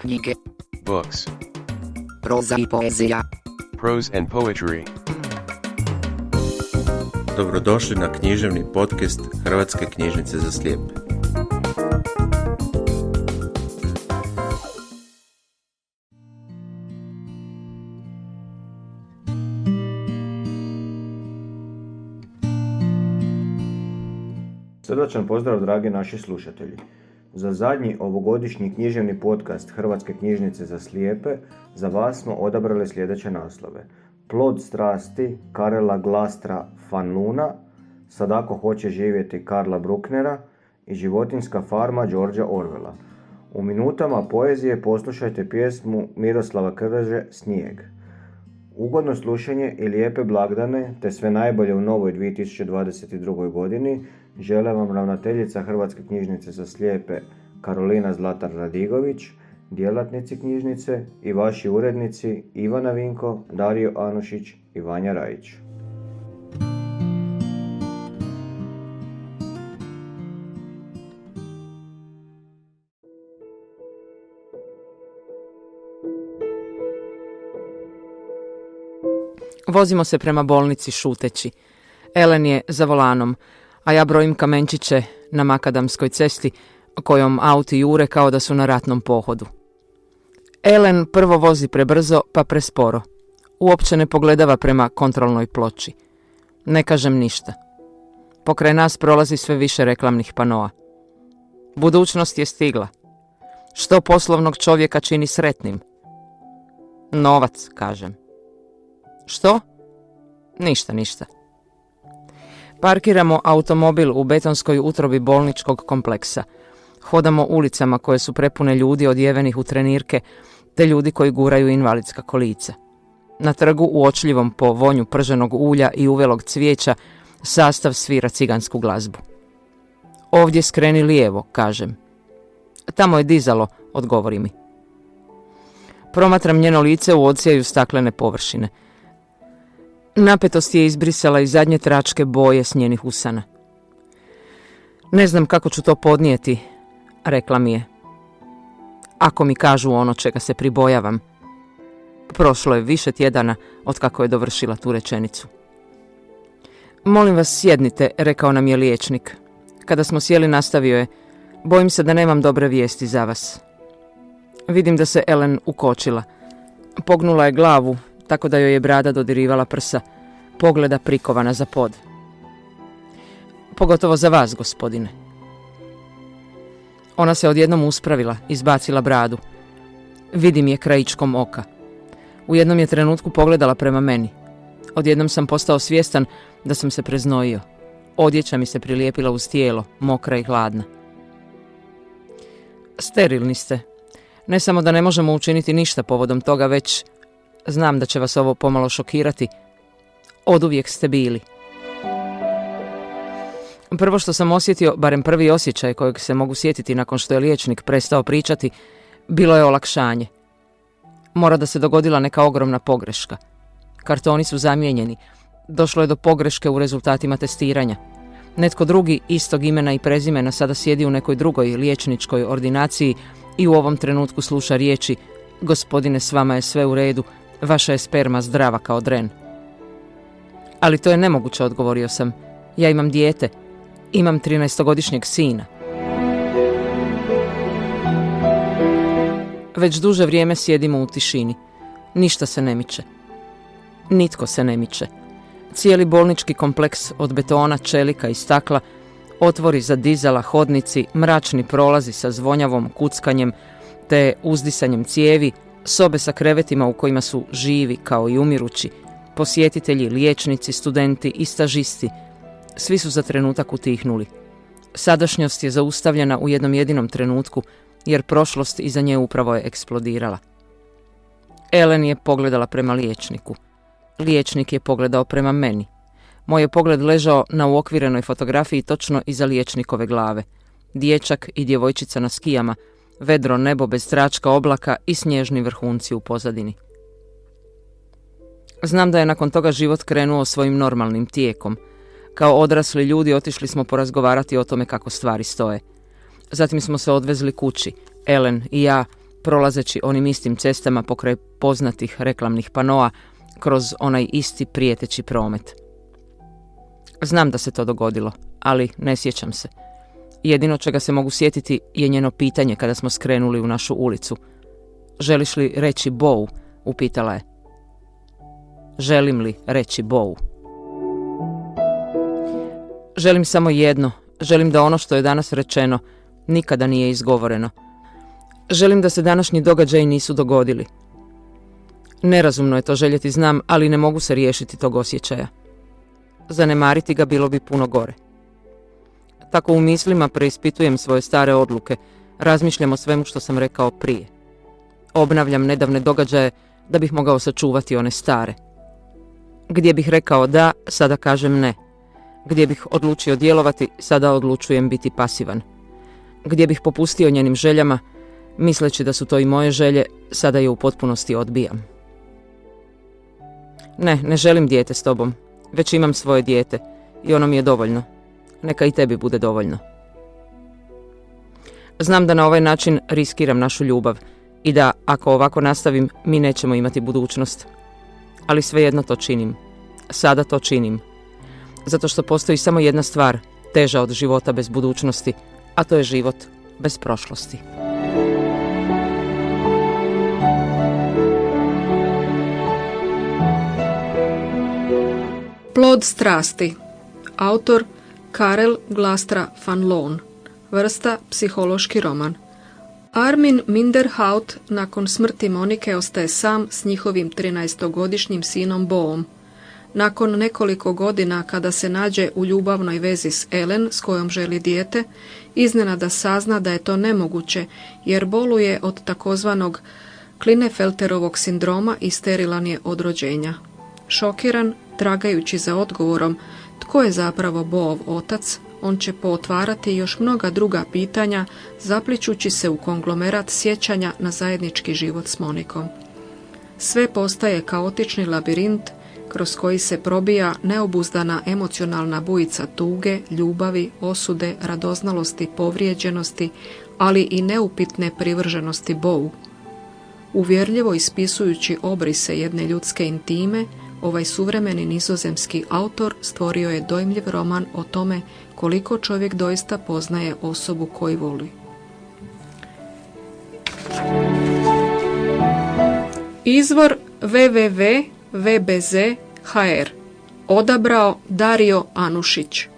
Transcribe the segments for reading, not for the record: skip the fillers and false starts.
Knjige. Books. Proza i poezija. Prose and poetry. Dobrodošli na književni podcast Hrvatske knjižnice za slijepe. Srdačan pozdrav, dragi naši slušatelji. Za zadnji ovogodišnji književni podcast Hrvatske knjižnice za slijepe za vas smo odabrali sljedeće naslove: Plod strasti Karela Glastra Fanluna, Sad ako hoće živjeti Karla Brucknera i Životinjska farma Georgea Orwella. U minutama poezije poslušajte pjesmu Miroslava Krleže Snijeg. Ugodno slušanje i lijepe blagdane te sve najbolje u novoj 2022. godini žele vam ravnateljica Hrvatske knjižnice za slijepe Karolina Zlatar Radigović, djelatnici knjižnice i vaši urednici Ivana Vinko, Dario Anušić i Vanja Rajić. Vozimo se prema bolnici šuteći. Ellen je za volanom, a ja brojim kamenčiće na makadamskoj cesti kojom auti jure kao da su na ratnom pohodu. Ellen prvo vozi prebrzo pa presporo. Uopće ne pogledava prema kontrolnoj ploči. Ne kažem ništa. Pokraj nas prolazi sve više reklamnih panoa. Budućnost je stigla. Što poslovnog čovjeka čini sretnim? Novac, kažem. Što? Ništa. Parkiramo automobil u betonskoj utrobi bolničkog kompleksa. Hodamo ulicama koje su prepune ljudi odjevenih u trenirke, te ljudi koji guraju invalidska kolica. Na trgu uočljivom po vonju prženog ulja i uvelog cvijeća sastav svira cigansku glazbu. Ovdje skreni lijevo, kažem. Tamo je dizalo, odgovori mi. Promatram njeno lice u odsjaju staklene površine. Napetost je izbrisala i zadnje tračke boje s njenih usana. Ne znam kako ću to podnijeti, rekla mi je. Ako mi kažu ono čega se pribojavam. Prošlo je više tjedana od kako je dovršila tu rečenicu. Molim vas, sjednite, rekao nam je liječnik. Kada smo sjeli, nastavio je: bojim se da nemam dobre vijesti za vas. Vidim da se Ellen ukočila. Pognula je glavu, tako da joj je brada dodirivala prsa, pogleda prikovana za pod. Pogotovo za vas, gospodine. Ona se odjednom uspravila, izbacila bradu. Vidim je krajičkom oka. U jednom je trenutku pogledala prema meni. Odjednom sam postao svjestan da sam se preznojio. Odjeća mi se prilijepila uz tijelo, mokra i hladna. Sterilni ste. Ne samo da ne možemo učiniti ništa povodom toga, već znam da će vas ovo pomalo šokirati. Oduvijek ste bili. Prvo što sam osjetio, barem prvi osjećaj kojeg se mogu sjetiti nakon što je liječnik prestao pričati, bilo je olakšanje. Mora da se dogodila neka ogromna pogreška. Kartoni su zamijenjeni. Došlo je do pogreške u rezultatima testiranja. Netko drugi istog imena i prezimena sada sjedi u nekoj drugoj liječničkoj ordinaciji i u ovom trenutku sluša riječi: gospodine, s vama je sve u redu, vaša je sperma zdrava kao dren. Ali to je nemoguće, odgovorio sam. Ja imam dijete, imam 13-godišnjeg sina. Već duže vrijeme sjedimo u tišini. Ništa se ne miče. Nitko se ne miče. Cijeli bolnički kompleks od betona, čelika i stakla, otvori za dizala, hodnici, mračni prolazi sa zvonjavom kuckanjem te uzdisanjem cijevi, sobe sa krevetima u kojima su živi kao i umirući, posjetitelji, liječnici, studenti i stažisti. Svi su za trenutak utihnuli. Sadašnjost je zaustavljena u jednom jedinom trenutku, jer prošlost iza nje upravo je eksplodirala. Ellen je pogledala prema liječniku. Liječnik je pogledao prema meni. Moj je pogled ležao na uokvirenoj fotografiji točno iza liječnikove glave. Dječak i djevojčica na skijama, vedro nebo bez tračka oblaka i snježni vrhunci u pozadini. Znam da je nakon toga život krenuo svojim normalnim tijekom. Kao odrasli ljudi otišli smo porazgovarati o tome kako stvari stoje. Zatim smo se odvezli kući, Ellen i ja, prolazeći onim istim cestama pokraj poznatih reklamnih panoa kroz onaj isti prijeteći promet. Znam da se to dogodilo, ali ne sjećam se. Jedino čega se mogu sjetiti je njeno pitanje kada smo skrenuli u našu ulicu. Želiš li reći Bow? Upitala je. Želim li reći Bow? Želim samo jedno. Želim da ono što je danas rečeno nikada nije izgovoreno. Želim da se današnji događaji nisu dogodili. Nerazumno je to željeti, znam, ali ne mogu se riješiti tog osjećaja. Zanemariti ga bilo bi puno gore. Tako u mislima preispitujem svoje stare odluke, razmišljam o svemu što sam rekao prije. Obnavljam nedavne događaje da bih mogao sačuvati one stare. Gdje bih rekao da, sada kažem ne. Gdje bih odlučio djelovati, sada odlučujem biti pasivan. Gdje bih popustio njenim željama, misleći da su to i moje želje, sada je u potpunosti odbijam. Ne želim dijete s tobom, već imam svoje dijete i ono mi je dovoljno. Neka i tebi bude dovoljno. Znam da na ovaj način riskiram našu ljubav i da, ako ovako nastavim, mi nećemo imati budućnost. Ali svejedno to činim. Sada to činim. Zato što postoji samo jedna stvar teža od života bez budućnosti, a to je život bez prošlosti. Plod strasti. Autor Karel Glastra van Loon. Vrsta psihološki roman. Armin Minderhout nakon smrti Monike ostaje sam s njihovim 13-godišnjim sinom Boom. Nakon nekoliko godina kada se nađe u ljubavnoj vezi s Ellen s kojom želi dijete, iznenada sazna da je to nemoguće jer boluje od takozvanog Klinefelterovog sindroma i sterilan je od rođenja. Šokiran, tragajući za odgovorom tko je zapravo Boov otac, on će pootvarati još mnoga druga pitanja, zaplićući se u konglomerat sjećanja na zajednički život s Monikom. Sve postaje kaotični labirint kroz koji se probija neobuzdana emocionalna bujica tuge, ljubavi, osude, radoznalosti, povrijeđenosti, ali i neupitne privrženosti Bovu. Uvjerljivo ispisujući obrise jedne ljudske intime, ovaj suvremeni nizozemski autor stvorio je dojmljiv roman o tome koliko čovjek doista poznaje osobu koju voli. Izvor www.vbz.hr. Odabrao Dario Anušić.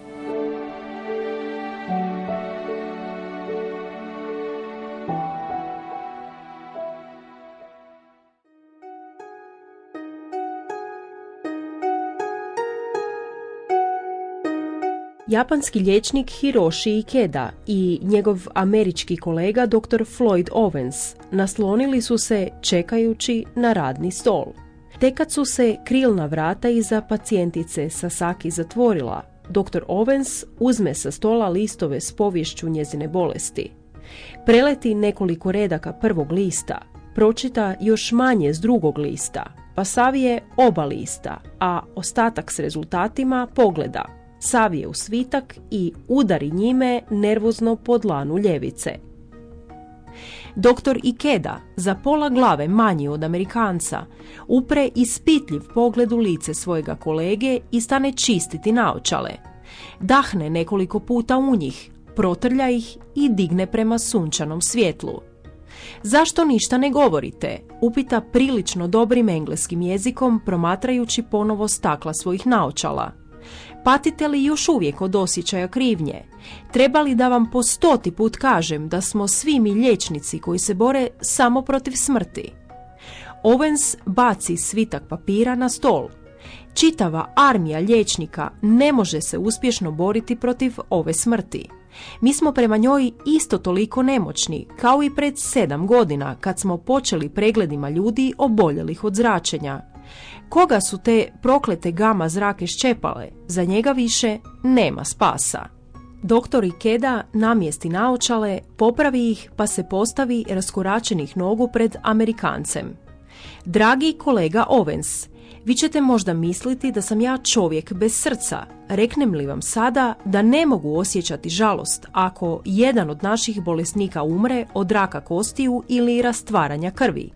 Japanski liječnik Hiroshi Ikeda i njegov američki kolega dr. Floyd Owens naslonili su se čekajući na radni stol. Tek kad su se krilna vrata iza pacijentice Sasaki zatvorila, dr. Owens uzme sa stola listove s poviješću njezine bolesti. Preleti nekoliko redaka prvog lista, pročita još manje s drugog lista, pa savije oba lista, a ostatak s rezultatima pogleda. Savije u svitak i udari njime nervozno po dlanu ljevice. Doktor Ikeda, za pola glave manji od Amerikanca, upre ispitljiv pogled u lice svojega kolege i stane čistiti naočale. Dahne nekoliko puta u njih, protrlja ih i digne prema sunčanom svjetlu. Zašto ništa ne govorite? Upita prilično dobrim engleskim jezikom promatrajući ponovo stakla svojih naočala. Patite li još uvijek od osjećaja krivnje? Treba li da vam po 100. put kažem da smo svi mi liječnici koji se bore samo protiv smrti? Owens baci svitak papira na stol. Čitava armija liječnika ne može se uspješno boriti protiv ove smrti. Mi smo prema njoj isto toliko nemoćni kao i pred 7 godina kad smo počeli pregledima ljudi oboljelih od zračenja. Koga su te proklete gama zrake ščepale, za njega više nema spasa. Doktor Ikeda namjesti naočale, popravi ih pa se postavi raskoračenih nogu pred Amerikancem. Dragi kolega Owens, Vi ćete možda misliti da sam ja čovjek bez srca. Reknem li vam sada da ne mogu osjećati žalost ako jedan od naših bolesnika umre od raka kostiju ili rastvaranja krvi?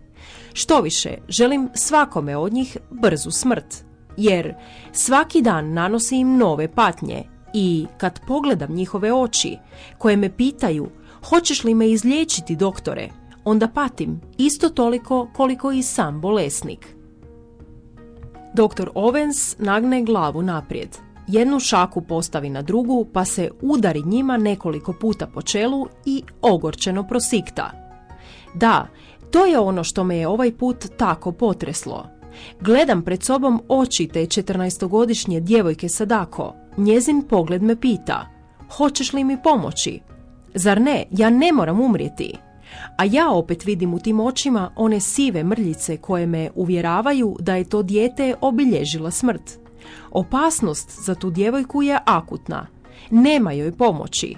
Štoviše, želim svakome od njih brzu smrt, jer svaki dan nanosi im nove patnje i kad pogledam njihove oči koje me pitaju hoćeš li me izliječiti, doktore, onda patim isto toliko koliko i sam bolesnik. Dr. Owens nagne glavu naprijed. Jednu šaku postavi na drugu pa se udari njima nekoliko puta po čelu i ogorčeno prosikta. Da, to je ono što me je ovaj put tako potreslo. Gledam pred sobom oči te 14-godišnje djevojke Sadako. Njezin pogled me pita, hoćeš li mi pomoći? Zar ne, ja ne moram umrijeti. A ja opet vidim u tim očima one sive mrljice koje me uvjeravaju da je to dijete obilježila smrt. Opasnost za tu djevojku je akutna. Nema joj pomoći.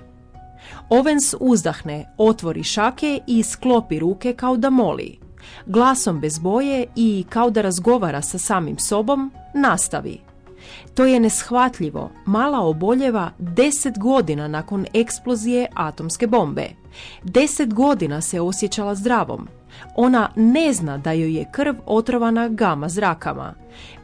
Owens uzdahne, otvori šake i sklopi ruke kao da moli. Glasom bez boje i kao da razgovara sa samim sobom, nastavi. To je neshvatljivo. Mala oboljeva 10 godina nakon eksplozije atomske bombe. 10 godina se osjećala zdravom. Ona ne zna da joj je krv otrovana gama zrakama.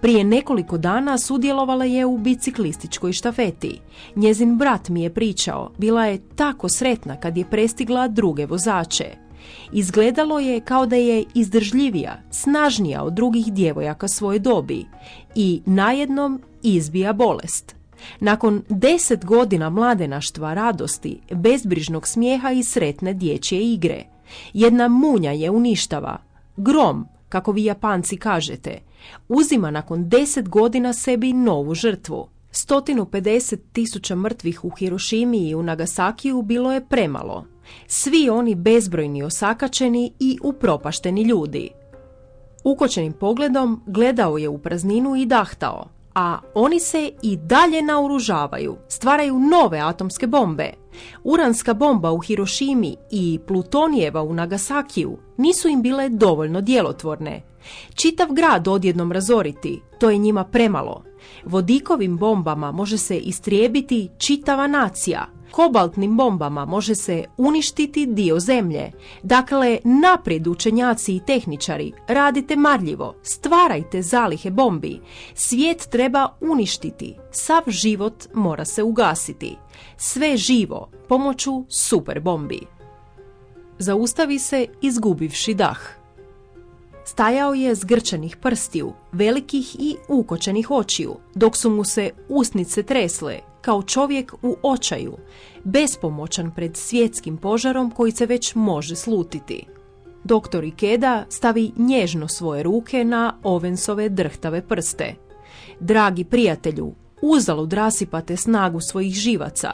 Prije nekoliko dana sudjelovala je u biciklističkoj štafeti. Njezin brat mi je pričao, bila je tako sretna kad je prestigla druge vozače. Izgledalo je kao da je izdržljivija, snažnija od drugih djevojaka svoje dobi i najednom izbija bolest. Nakon 10 godina mladenaštva, radosti, bezbrižnog smijeha i sretne dječje igre, jedna munja je uništava. Grom, kako vi Japanci kažete, uzima nakon 10 godina sebi novu žrtvu. 150.000 mrtvih u Hirošimi i u Nagasakiju bilo je premalo. Svi oni bezbrojni, osakačeni i upropašteni ljudi. Ukočenim pogledom gledao je u prazninu i dahtao, a oni se i dalje naoružavaju, stvaraju nove atomske bombe. Uranska bomba u Hirošimi i plutonijeva u Nagasakiju nisu im bile dovoljno djelotvorne. Čitav grad odjednom razoriti, to je njima premalo. Vodikovim bombama može se istrijebiti čitava nacija. Kobaltnim bombama može se uništiti dio zemlje. Dakle, naprijed učenjaci i tehničari, radite marljivo, stvarajte zalihe bombi. Svijet treba uništiti, sav život mora se ugasiti. Sve živo pomoću super bombi. Zaustavi se izgubivši dah. Stajao je zgrčenih prstiju, velikih i ukočenih očiju, dok su mu se usnice tresle, kao čovjek u očaju, bespomoćan pred svjetskim požarom koji se već može slutiti. Doktor Ikeda stavi nježno svoje ruke na Owensove drhtave prste. Dragi prijatelju, uzalud rasipate snagu svojih živaca.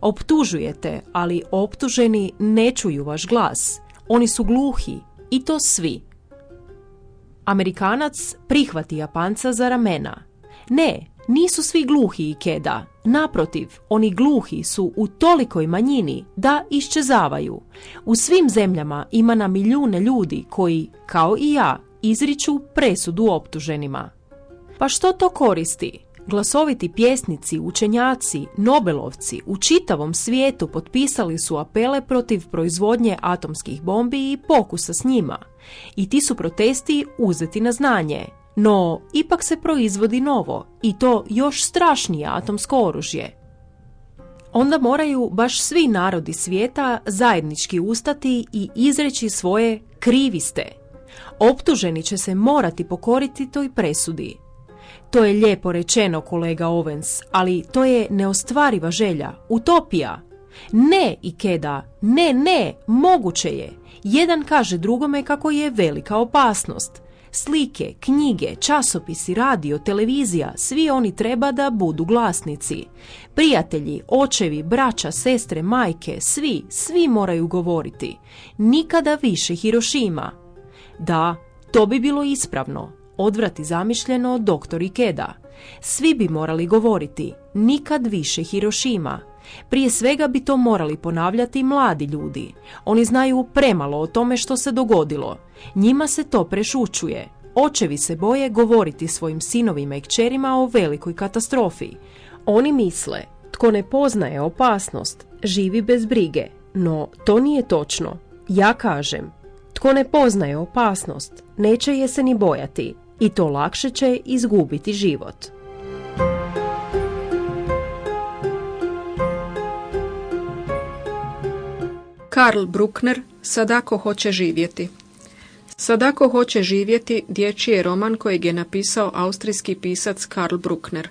Optužujete, ali optuženi ne čuju vaš glas. Oni su gluhi, i to svi. Amerikanac prihvati Japanca za ramena. Ne, nisu svi gluhi, Ikeda. Naprotiv, oni gluhi su u tolikoj manjini da iščezavaju. U svim zemljama ima na milijune ljudi koji, kao i ja, izriču presudu optuženima. Pa što to koristi? Glasoviti pjesnici, učenjaci, nobelovci u čitavom svijetu potpisali su apele protiv proizvodnje atomskih bombi i pokusa s njima. I ti su protesti uzeti na znanje. No, ipak se proizvodi novo, i to još strašnije atomsko oružje. Onda moraju baš svi narodi svijeta zajednički ustati i izreći svoje krivi ste. Optuženi će se morati pokoriti toj presudi. To je lijepo rečeno, kolega Owens, ali to je neostvariva želja, utopija. Ne, Ikeda, ne, moguće je. Jedan kaže drugome kako je velika opasnost. Slike, knjige, časopisi, radio, televizija, svi oni treba da budu glasnici. Prijatelji, očevi, braća, sestre, majke, svi moraju govoriti. Nikada više Hirošima. Da, to bi bilo ispravno, odvrati zamišljeno doktor Ikeda. Svi bi morali govoriti, nikad više Hirošima. Prije svega bi to morali ponavljati mladi ljudi. Oni znaju premalo o tome što se dogodilo. Njima se to prešućuje. Očevi se boje govoriti svojim sinovima i kćerima o velikoj katastrofi. Oni misle, tko ne poznaje opasnost, živi bez brige. No, to nije točno. Ja kažem, tko ne poznaje opasnost, neće je se ni bojati i to lakše će izgubiti život. Karl Bruckner, Sadako hoće živjeti. Sadako hoće živjeti dječji je roman kojeg je napisao austrijski pisac Karl Bruckner.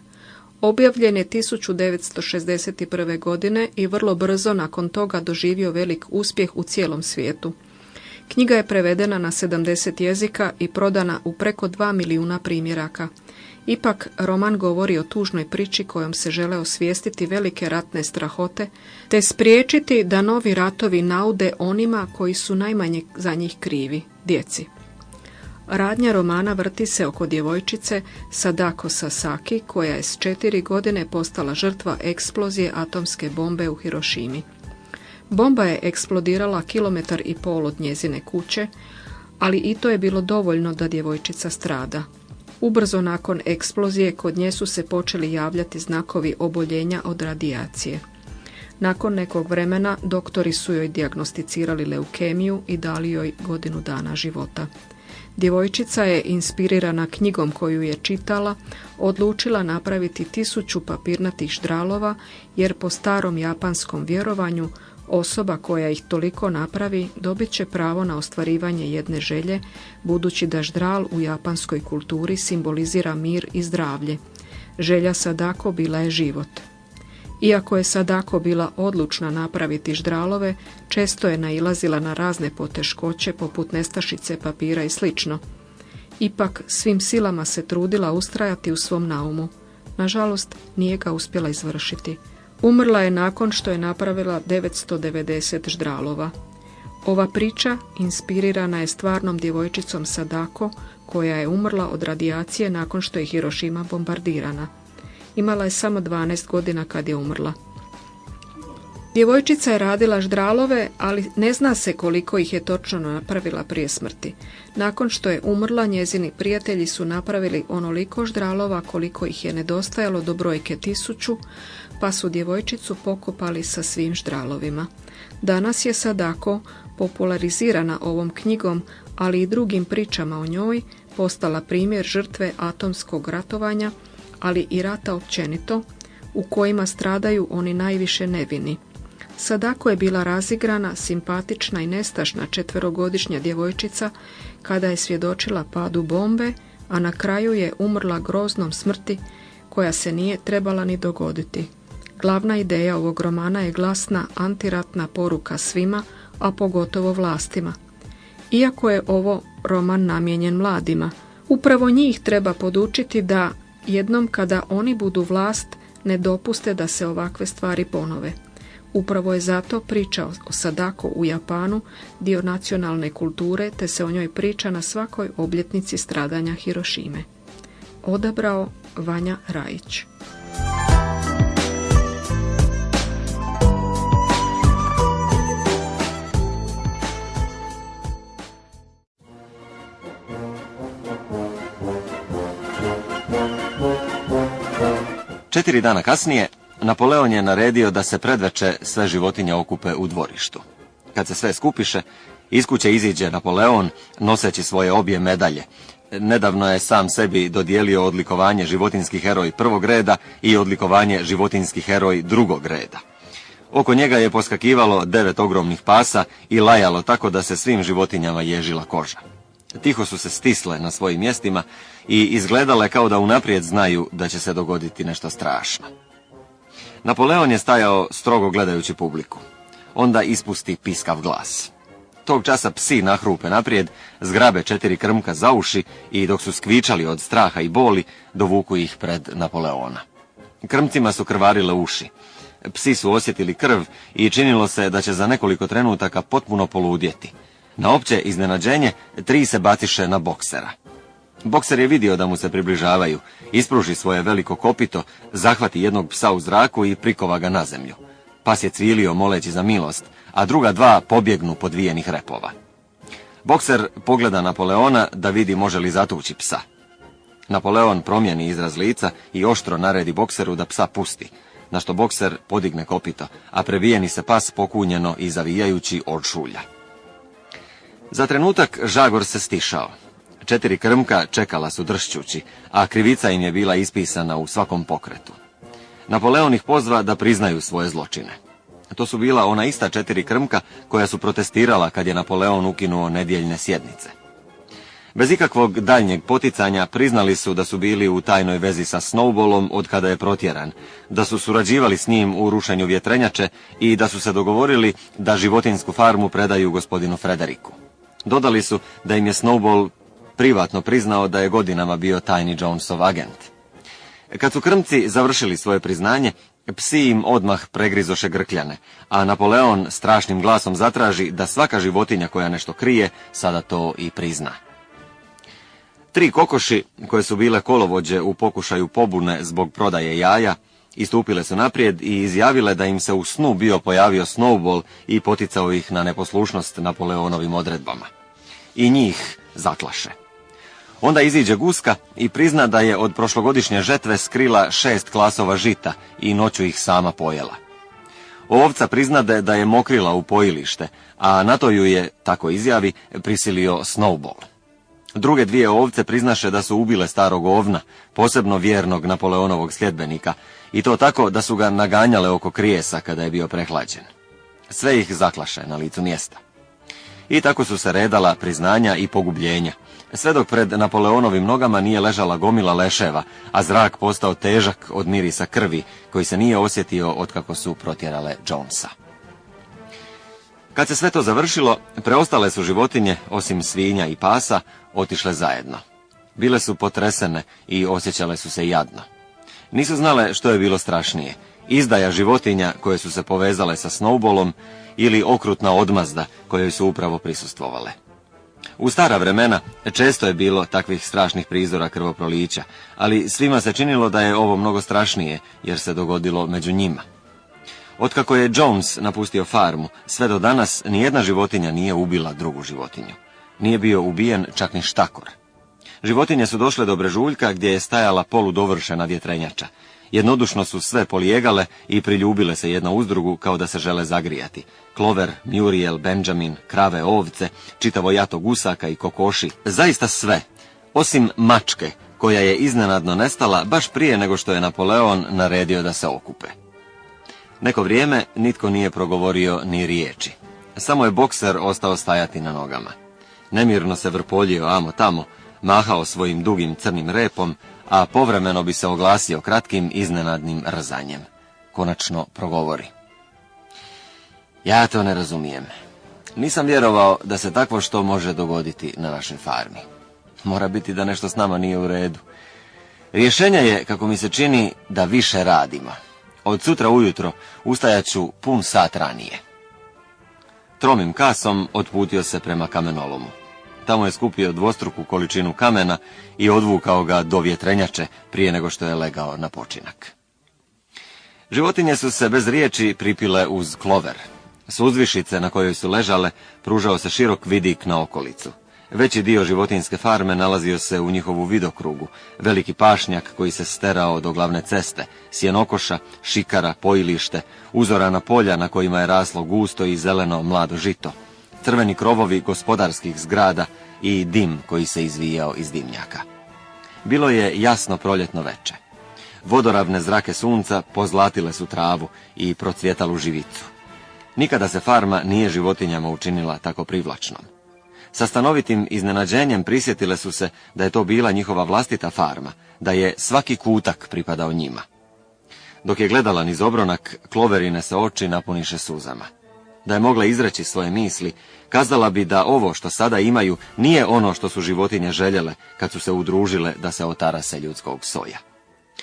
Objavljen je 1961. godine i vrlo brzo nakon toga doživio velik uspjeh u cijelom svijetu. Knjiga je prevedena na 70 jezika i prodana u preko 2 milijuna primjeraka. Ipak, roman govori o tužnoj priči kojom se žele osvijestiti velike ratne strahote, te spriječiti da novi ratovi naude onima koji su najmanje za njih krivi, djeci. Radnja romana vrti se oko djevojčice Sadako Sasaki, koja je s 4 godine postala žrtva eksplozije atomske bombe u Hirošimi. Bomba je eksplodirala 1,5 kilometra od njezine kuće, ali i to je bilo dovoljno da djevojčica strada. Ubrzo nakon eksplozije kod nje su se počeli javljati znakovi oboljenja od radijacije. Nakon nekog vremena doktori su joj dijagnosticirali leukemiju i dali joj 1 godinu dana života. Djevojčica je, inspirirana knjigom koju je čitala, odlučila napraviti 1000 papirnatih ždralova, jer po starom japanskom vjerovanju osoba koja ih toliko napravi dobit će pravo na ostvarivanje jedne želje, budući da ždral u japanskoj kulturi simbolizira mir i zdravlje. Želja Sadako bila je život. Iako je Sadako bila odlučna napraviti ždralove, često je nailazila na razne poteškoće poput nestašice papira i sl. Ipak svim silama se trudila ustrajati u svom naumu. Nažalost, nije ga uspjela izvršiti. Umrla je nakon što je napravila 990 ždralova. Ova priča inspirirana je stvarnom djevojčicom Sadako, koja je umrla od radijacije nakon što je Hirošima bombardirana. Imala je samo 12 godina kad je umrla. Djevojčica je radila ždralove, ali ne zna se koliko ih je točno napravila prije smrti. Nakon što je umrla, njezini prijatelji su napravili onoliko ždralova koliko ih je nedostajalo do brojke 1000, pa su djevojčicu pokopali sa svim ždralovima. Danas je Sadako, popularizirana ovom knjigom, ali i drugim pričama o njoj, postala primjer žrtve atomskog ratovanja, ali i rata općenito, u kojima stradaju oni najviše nevini. Sadako je bila razigrana, simpatična i nestašna 4-godišnja djevojčica kada je svjedočila padu bombe, a na kraju je umrla groznom smrti koja se nije trebala ni dogoditi. Glavna ideja ovog romana je glasna antiratna poruka svima, a pogotovo vlastima. Iako je ovo roman namijenjen mladima, upravo njih treba podučiti da jednom kada oni budu vlast ne dopuste da se ovakve stvari ponove. Upravo je zato priča o Sadako u Japanu dio nacionalne kulture, te se o njoj priča na svakoj obljetnici stradanja Hirošime. Odabrao Vanja Rajić. Četiri dana kasnije, Napoleon je naredio da se predveče sve životinje okupe u dvorištu. Kad se sve skupiše, iz kuće iziđe Napoleon noseći svoje obje medalje. Nedavno je sam sebi dodijelio odlikovanje životinski heroj 1. reda i odlikovanje životinski heroj 2. reda. Oko njega je poskakivalo 9 ogromnih pasa i lajalo tako da se svim životinjama ježila koža. Tiho su se stisle na svojim mjestima i izgledale kao da unaprijed znaju da će se dogoditi nešto strašno. Napoleon je stajao strogo gledajući publiku. Onda ispusti piskav glas. Tog časa psi nahrupe naprijed, zgrabe 4 krmka za uši i dok su skvičali od straha i boli, dovuku ih pred Napoleona. Krmcima su krvarile uši. Psi su osjetili krv i činilo se da će za nekoliko trenutaka potpuno poludjeti. Na opće iznenađenje 3 se batiše na boksera. Bokser je vidio da mu se približavaju, ispruži svoje veliko kopito, zahvati jednog psa u zraku i prikova ga na zemlju. Pas je cvilio moleći za milost, a druga 2 pobjegnu podvijenih repova. Bokser pogleda Napoleona da vidi može li zatući psa. Napoleon promijeni izraz lica i oštro naredi bokseru da psa pusti, na što bokser podigne kopito, a prebijeni se pas pokunjeno i zavijajući odšulja. Za trenutak žagor se stišao. 4 krmka čekala su dršćući, a krivica im je bila ispisana u svakom pokretu. Napoleon ih pozva da priznaju svoje zločine. To su bila ona ista 4 krmka koja su protestirala kad je Napoleon ukinuo nedjeljne sjednice. Bez ikakvog daljnjeg poticanja priznali su da su bili u tajnoj vezi sa Snowballom od kada je protjeran, da su surađivali s njim u rušenju vjetrenjače i da su se dogovorili da životinjsku farmu predaju gospodinu Frederiku. Dodali su da im je Snowball privatno priznao da je godinama bio tajni Jonesov agent. Kad su krmci završili svoje priznanje, psi im odmah pregrizoše grkljane, a Napoleon strašnim glasom zatraži da svaka životinja koja nešto krije sada to i prizna. 3 kokoši, koje su bile kolovođe u pokušaju pobune zbog prodaje jaja, istupile su naprijed i izjavile da im se u snu bio pojavio Snowball i poticao ih na neposlušnost Napoleonovim odredbama. I njih zaklaše. Onda iziđe guska i prizna da je od prošlogodišnje žetve skrila 6 klasova žita i noću ih sama pojela. Ovca priznade da je mokrila u pojilište, a na to ju je, tako izjavi, prisilio Snowball. Druge 2 ovce priznaše da su ubile starog ovna, posebno vjernog Napoleonovog sljedbenika, i to tako da su ga naganjale oko krijesa kada je bio prehlađen. Sve ih zaklaše na licu mjesta. I tako su se redala priznanja i pogubljenja, sve dok pred Napoleonovim nogama nije ležala gomila leševa, a zrak postao težak od mirisa krvi, koji se nije osjetio otkako su protjerale Jonesa. Kad se sve to završilo, preostale su životinje, osim svinja i pasa, otišle zajedno. Bile su potresene i osjećale su se jadno. Nisu znale što je bilo strašnije, izdaja životinja koje su se povezale sa Snowballom ili okrutna odmazda kojoj su upravo prisustvovale. U stara vremena često je bilo takvih strašnih prizora krvoprolića, ali svima se činilo da je ovo mnogo strašnije jer se dogodilo među njima. Otkako je Jones napustio farmu, sve do danas nijedna životinja nije ubila drugu životinju. Nije bio ubijen čak ni štakor. Životinje su došle do brežuljka gdje je stajala poludovršena vjetrenjača. Jednodušno su sve polijegale i priljubile se jedna uz drugu kao da se žele zagrijati. Clover, Muriel, Benjamin, krave, ovce, čitavo jato gusaka i kokoši. Zaista sve, osim mačke, koja je iznenadno nestala baš prije nego što je Napoleon naredio da se okupe. Neko vrijeme nitko nije progovorio ni riječi. Samo je bokser ostao stajati na nogama. Nemirno se vrpoljio amo tamo, mahao svojim dugim crnim repom, a povremeno bi se oglasio kratkim iznenadnim rzanjem. Konačno progovori. Ja to ne razumijem. Nisam vjerovao da se takvo što može dogoditi na našoj farmi. Mora biti da nešto s nama nije u redu. Rješenje je, kako mi se čini, da više radimo. Od sutra ujutro ustajat ću pun sat ranije. Tromim kasom otputio se prema kamenolomu. Tamo je skupio dvostruku količinu kamena i odvukao ga do vjetrenjače prije nego što je legao na počinak. Životinje su se bez riječi pripile uz Clover. S uzvišice na kojoj su ležale pružao se širok vidik na okolicu. Veći dio životinjske farme nalazio se u njihovu vidokrugu, veliki pašnjak koji se sterao do glavne ceste, sjenokoša, šikara, pojilište, uzorana polja na kojima je raslo gusto i zeleno mlado žito, crveni krovovi gospodarskih zgrada i dim koji se izvijao iz dimnjaka. Bilo je jasno proljetno veče. Vodoravne zrake sunca pozlatile su travu i procvjetalu živicu. Nikada se farma nije životinjama učinila tako privlačnom. Sa stanovitim iznenađenjem prisjetile su se da je to bila njihova vlastita farma, da je svaki kutak pripadao njima. Dok je gledala niz obronak, Cloverine se oči napuniše suzama. Da je mogla izreći svoje misli, kazala bi da ovo što sada imaju nije ono što su životinje željele kad su se udružile da se otarase ljudskog soja.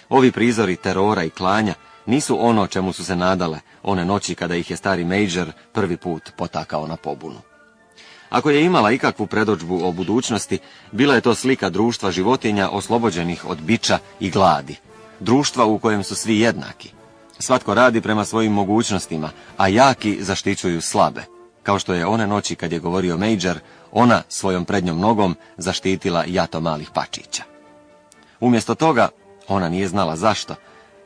Ovi prizori terora i klanja nisu ono čemu su se nadale one noći kada ih je stari Major prvi put potakao na pobunu. Ako je imala ikakvu predodžbu o budućnosti, bila je to slika društva životinja oslobođenih od biča i gladi. Društva u kojem su svi jednaki. Svatko radi prema svojim mogućnostima, a jaki zaštićuju slabe. kao što je one noći kad je govorio Major, ona svojom prednjom nogom zaštitila jato malih pačića. Umjesto toga, ona nije znala zašto,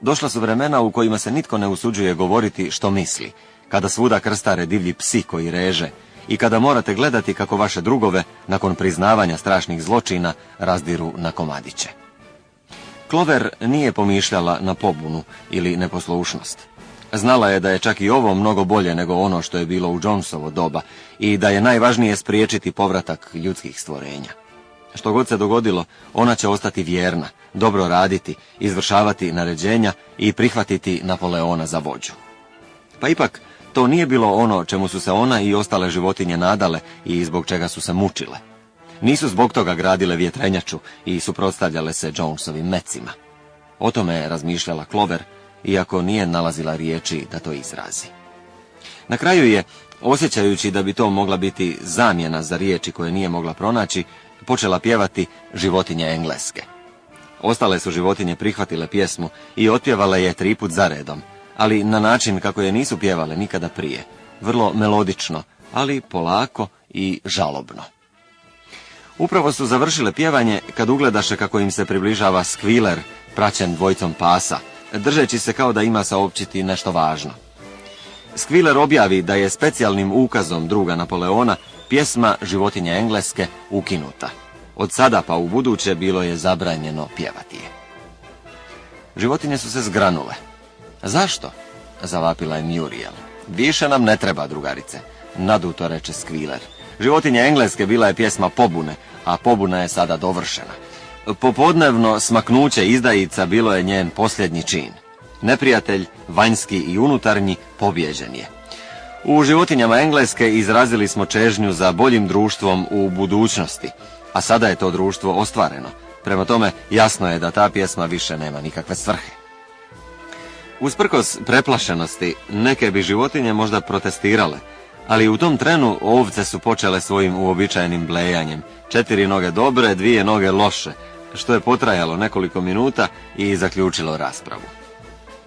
došla su vremena u kojima se nitko ne usuđuje govoriti što misli, kada svuda krstare divlji psi koji reže i kada morate gledati kako vaše drugove, nakon priznavanja strašnih zločina, razdiru na komadiće. Clover nije pomišljala na pobunu ili neposlušnost. Znala je da je čak i ovo mnogo bolje nego ono što je bilo u Jonesovo doba i da je najvažnije spriječiti povratak ljudskih stvorenja. Što god se dogodilo, ona će ostati vjerna, dobro raditi, izvršavati naređenja i prihvatiti Napoleona za vođu. Pa ipak, to nije bilo ono čemu su se ona i ostale životinje nadale i zbog čega su se mučile. Nisu zbog toga gradile vjetrenjaču i suprotstavljale se Jonesovim mecima. O tome je razmišljala Clover, iako nije nalazila riječi da to izrazi. Na kraju je, osjećajući da bi to mogla biti zamjena za riječi koje nije mogla pronaći, počela pjevati Životinje engleske. Ostale su životinje prihvatile pjesmu i otpjevale je 3 put za redom, ali na način kako je nisu pjevale nikada prije, vrlo melodično, ali polako i žalobno. Upravo su završile pjevanje kad ugledaše kako im se približava Squealer, praćen dvojicom pasa, držeći se kao da ima saopćiti nešto važno. Squealer objavi da je specijalnim ukazom druga Napoleona pjesma Životinje engleske ukinuta. Od sada pa u buduće bilo je zabranjeno pjevati je. Životinje su se zgranule. Zašto? Zavapila je Muriel. Više nam ne treba, drugarice, naduto reče Squealer. Životinje engleske bila je pjesma pobune, a pobuna je sada dovršena. Popodnevno smaknuće izdajica bilo je njen posljednji čin. Neprijatelj, vanjski i unutarnji, pobjeđen je. U Životinjama engleske izrazili smo čežnju za boljim društvom u budućnosti, a sada je to društvo ostvareno. Prema tome, jasno je da ta pjesma više nema nikakve svrhe. Usprkos preplašenosti, neke bi životinje možda protestirale, ali u tom trenu ovce su počele svojim uobičajenim blejanjem. 4 noge dobre, 2 noge loše, što je potrajalo nekoliko minuta i zaključilo raspravu.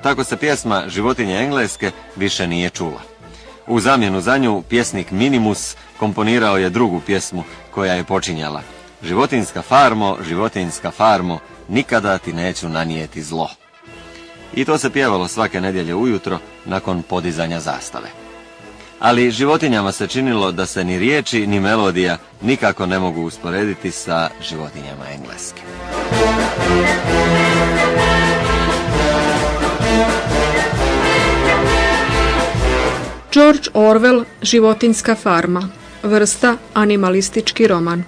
Tako se pjesma Životinje engleske više nije čula. U zamjenu za nju pjesnik Minimus komponirao je drugu pjesmu koja je počinjala: životinjska farmo, nikada ti neću nanijeti zlo. I to se pjevalo svake nedjelje ujutro nakon podizanja zastave. Ali životinjama se činilo da se ni riječi ni melodija nikako ne mogu usporediti sa Životinjama engleske. George Orwell, Životinjska farma, vrsta animalistički roman.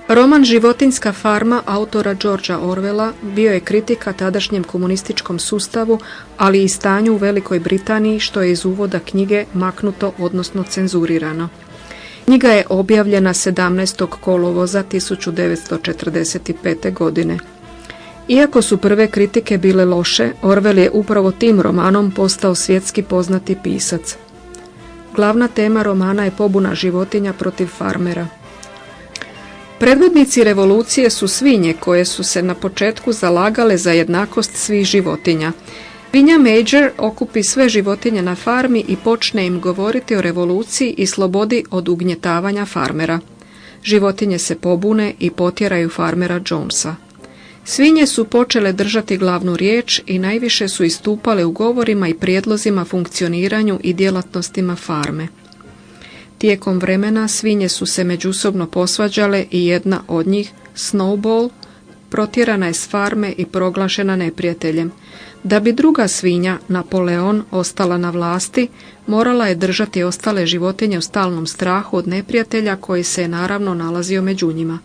Roman Životinjska farma autora Georgea Orwella bio je kritika tadašnjem komunističkom sustavu, ali i stanju u Velikoj Britaniji, što je iz uvoda knjige maknuto, odnosno cenzurirano. Knjiga je objavljena 17. kolovoza 1945. godine. Iako su prve kritike bile loše, Orwell je upravo tim romanom postao svjetski poznati pisac. Glavna tema romana je pobuna životinja protiv farmera. Predvodnici revolucije su svinje koje su se na početku zalagale za jednakost svih životinja. Svinja Major okupi sve životinje na farmi i počne im govoriti o revoluciji i slobodi od ugnjetavanja farmera. Životinje se pobune i potjeraju farmera Jonesa. Svinje su počele držati glavnu riječ i najviše su istupale u govorima i prijedlozima funkcioniranju i djelatnostima farme. Tijekom vremena svinje su se međusobno posvađale i jedna od njih, Snowball, protjerana je s farme i proglašena neprijateljem. Da bi druga svinja, Napoleon, ostala na vlasti, morala je držati ostale životinje u stalnom strahu od neprijatelja koji se je naravno nalazio među njima.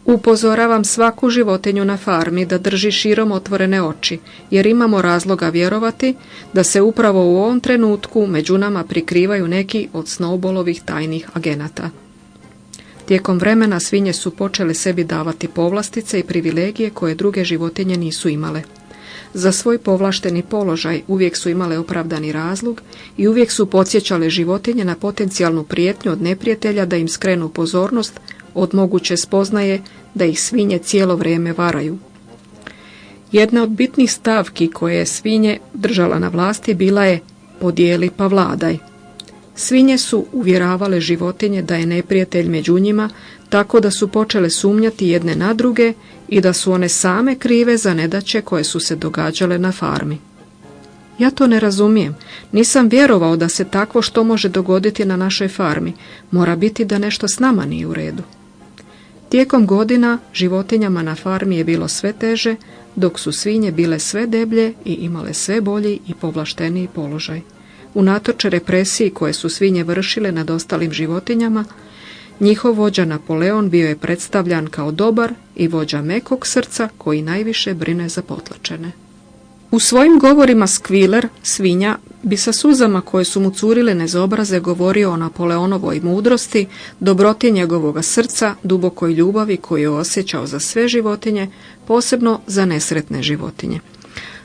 Upozoravam svaku životinju na farmi da drži širom otvorene oči, jer imamo razloga vjerovati da se upravo u ovom trenutku među nama prikrivaju neki od Snowballovih tajnih agenata. Tijekom vremena svinje su počele sebi davati povlastice i privilegije koje druge životinje nisu imale. Za svoj povlašteni položaj uvijek su imale opravdani razlog i uvijek su podsjećale životinje na potencijalnu prijetnju od neprijatelja da im skrenu pozornost od moguće spoznaje da ih svinje cijelo vrijeme varaju. Jedna od bitnih stavki koje je svinje držala na vlasti bila je podijeli pa vladaj. Svinje su uvjeravale životinje da je neprijatelj među njima, tako da su počele sumnjati jedne na druge i da su one same krive za nedaće koje su se događale na farmi. Ja to ne razumijem. Nisam vjerovao da se takvo što može dogoditi na našoj farmi. Mora biti da nešto s nama nije u redu. Tijekom godina životinjama na farmi je bilo sve teže, dok su svinje bile sve deblje i imale sve bolji i povlašteniji položaj. Unatoč represiji koje su svinje vršile nad ostalim životinjama, njihov vođa Napoleon bio je predstavljan kao dobar i vođa mekog srca koji najviše brine za potlačene. U svojim govorima Squealer, svinja, bi sa suzama koje su mu curile niz obraze govorio o Napoleonovoj mudrosti, dobroti njegovoga srca, dubokoj ljubavi koju je osjećao za sve životinje, posebno za nesretne životinje.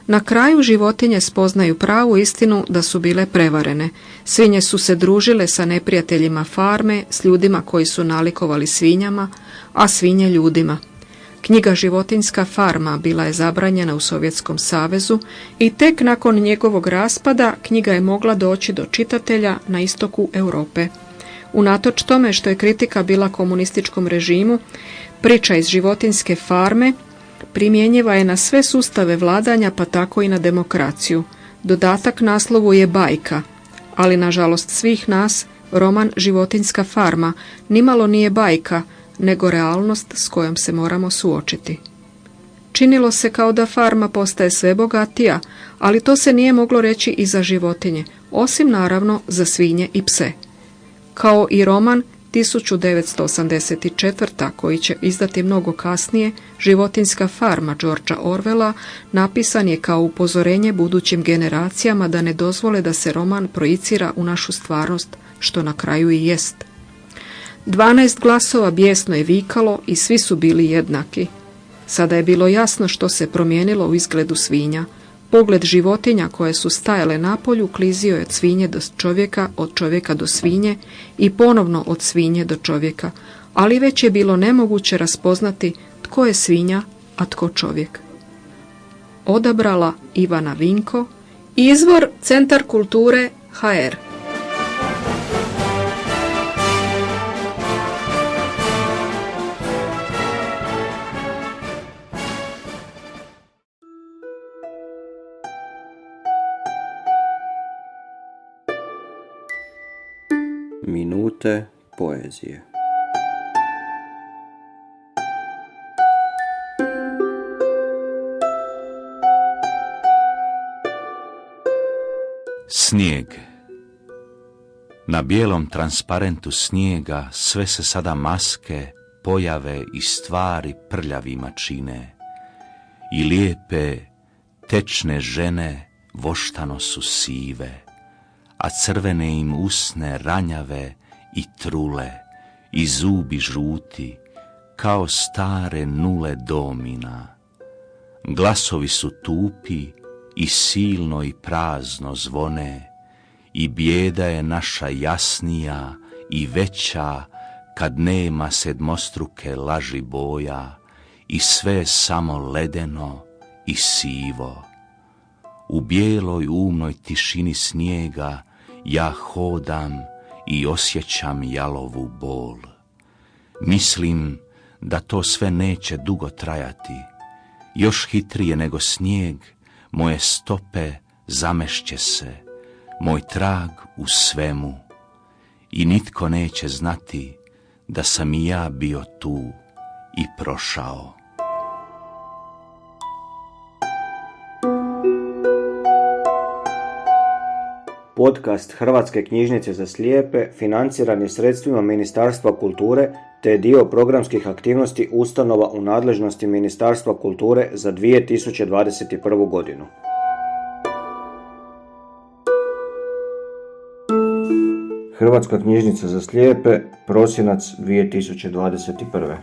Na kraju životinje spoznaju pravu istinu da su bile prevarene. Svinje su se družile sa neprijateljima farme, s ljudima koji su nalikovali svinjama, a svinje ljudima. Knjiga Životinjska farma bila je zabranjena u Sovjetskom savezu i tek nakon njegovog raspada knjiga je mogla doći do čitatelja na istoku Europe. Unatoč tome što je kritika bila komunističkom režimu, priča iz Životinjske farme primjenjiva je na sve sustave vladanja, pa tako i na demokraciju. Dodatak naslovu je bajka, ali nažalost svih nas, roman Životinjska farma nimalo nije bajka, nego realnost s kojom se moramo suočiti. Činilo se kao da farma postaje sve bogatija, ali to se nije moglo reći i za životinje, osim naravno za svinje i pse. Kao i roman 1984. koji će izdati mnogo kasnije, Životinjska farma Georgea Orwella, napisan je kao upozorenje budućim generacijama da ne dozvole da se roman projicira u našu stvarnost, što na kraju i jest. 12 glasova bijesno je vikalo i svi su bili jednaki. Sada je bilo jasno što se promijenilo u izgledu svinja. Pogled životinja koje su stajale na polju klizio je od svinje do čovjeka, od čovjeka do svinje i ponovno od svinje do čovjeka, ali već je bilo nemoguće raspoznati tko je svinja, a tko čovjek. Odabrala Ivana Vinko, izvor Centar kulture HR. Minute poezije. Snijeg. Na bijelom transparentu snijega sve se sada maske, pojave i stvari prljavima čine. I lijepe, tečne žene voštano su sive, a crvene im usne ranjave i trule, i zubi žuti, kao stare nule domina. Glasovi su tupi i silno i prazno zvone, i bijeda je naša jasnija i veća, kad nema sedmostruke laži boja, i sve je samo ledeno i sivo. U bijeloj umnoj tišini snijega ja hodam i osjećam jalovu bol. Mislim da to sve neće dugo trajati. Još hitrije nego snijeg moje stope zamešće se, moj trag u svemu. I nitko neće znati da sam i ja bio tu i prošao. Podcast Hrvatske knjižnice za slijepe financiran je sredstvima Ministarstva kulture te je dio programskih aktivnosti ustanova u nadležnosti Ministarstva kulture za 2021. godinu. Hrvatska knjižnica za slijepe, prosinac 2021.